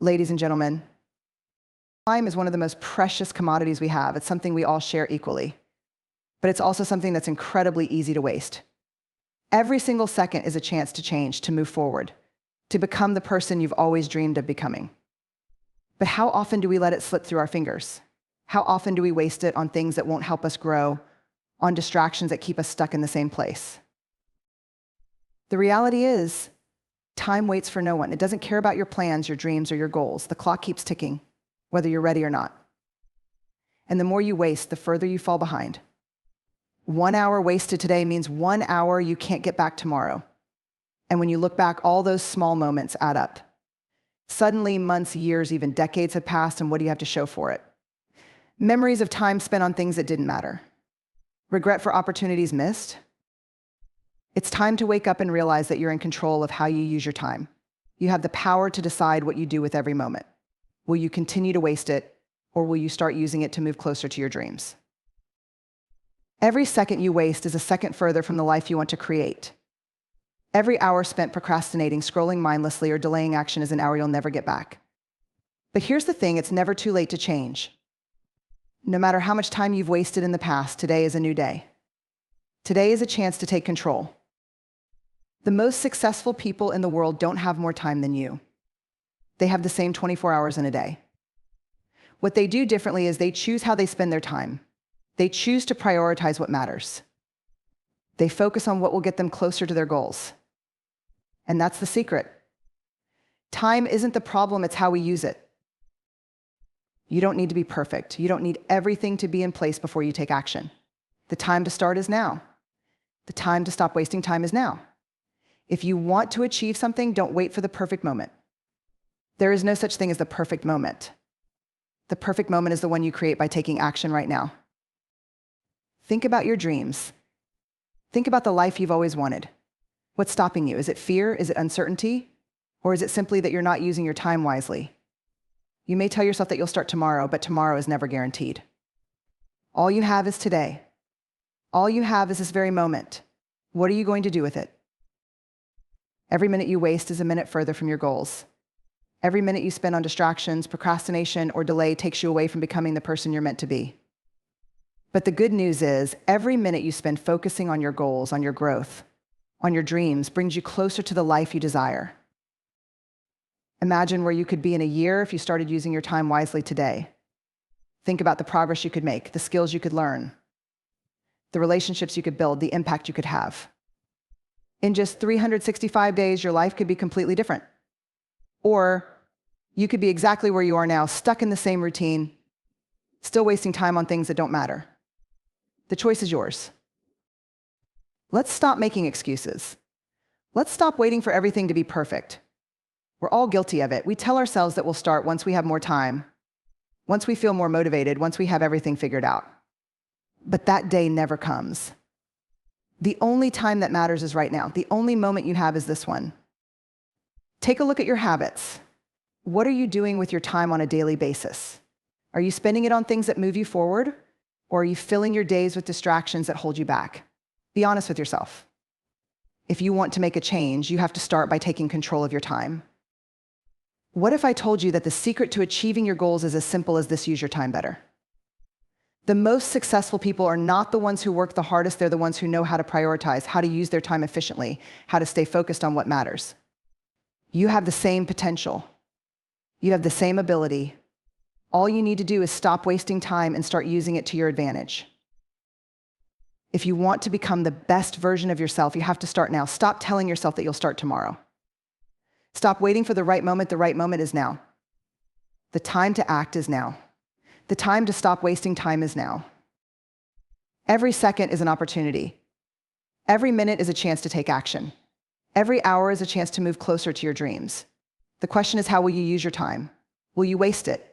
Ladies and gentlemen, time is one of the most precious commodities we have. It's something we all share equally. But it's also something that's incredibly easy to waste. Every single second is a chance to change, to move forward, to become the person you've always dreamed of becoming. But how often do we let it slip through our fingers? How often do we waste it on things that won't help us grow, on distractions that keep us stuck in the same place? The reality is, time waits for no one. It doesn't care about your plans, your dreams, or your goals. The clock keeps ticking, whether you're ready or not. And the more you waste, the further you fall behind. 1 hour wasted today means 1 hour you can't get back tomorrow. And when you look back, all those small moments add up. Suddenly, months, years, even decades have passed, and what do you have to show for it? Memories of time spent on things that didn't matter. Regret for opportunities missed. It's time to wake up and realize that you're in control of how you use your time. You have the power to decide what you do with every moment. Will you continue to waste it, or will you start using it to move closer to your dreams? Every second you waste is a second further from the life you want to create. Every hour spent procrastinating, scrolling mindlessly, or delaying action is an hour you'll never get back. But here's the thing, it's never too late to change. No matter how much time you've wasted in the past, today is a new day. Today is a chance to take control. The most successful people in the world don't have more time than you. They have the same 24 hours in a day. What they do differently is they choose how they spend their time. They choose to prioritize what matters. They focus on what will get them closer to their goals. And that's the secret. Time isn't the problem, it's how we use it. You don't need to be perfect. You don't need everything to be in place before you take action. The time to start is now. The time to stop wasting time is now. If you want to achieve something, don't wait for the perfect moment. There is no such thing as the perfect moment. The perfect moment is the one you create by taking action right now. Think about your dreams. Think about the life you've always wanted. What's stopping you? Is it fear? Is it uncertainty? Or is it simply that you're not using your time wisely? You may tell yourself that you'll start tomorrow, but tomorrow is never guaranteed. All you have is today. All you have is this very moment. What are you going to do with it? Every minute you waste is a minute further from your goals. Every minute you spend on distractions, procrastination, or delay takes you away from becoming the person you're meant to be. But the good news is, every minute you spend focusing on your goals, on your growth, on your dreams, brings you closer to the life you desire. Imagine where you could be in a year if you started using your time wisely today. Think about the progress you could make, the skills you could learn, the relationships you could build, the impact you could have. In just 365 days, your life could be completely different. Or you could be exactly where you are now, stuck in the same routine, still wasting time on things that don't matter. The choice is yours. Let's stop making excuses. Let's stop waiting for everything to be perfect. We're all guilty of it. We tell ourselves that we'll start once we have more time, once we feel more motivated, once we have everything figured out. But that day never comes. The only time that matters is right now. The only moment you have is this one. Take a look at your habits. What are you doing with your time on a daily basis? Are you spending it on things that move you forward? Or are you filling your days with distractions that hold you back? Be honest with yourself. If you want to make a change, you have to start by taking control of your time. What if I told you that the secret to achieving your goals is as simple as this: use your time better? The most successful people are not the ones who work the hardest, they're the ones who know how to prioritize, how to use their time efficiently, how to stay focused on what matters. You have the same potential. You have the same ability. All you need to do is stop wasting time and start using it to your advantage. If you want to become the best version of yourself, you have to start now. Stop telling yourself that you'll start tomorrow. Stop waiting for the right moment. The right moment is now. The time to act is now. The time to stop wasting time is now. Every second is an opportunity. Every minute is a chance to take action. Every hour is a chance to move closer to your dreams. The question is, how will you use your time? Will you waste it?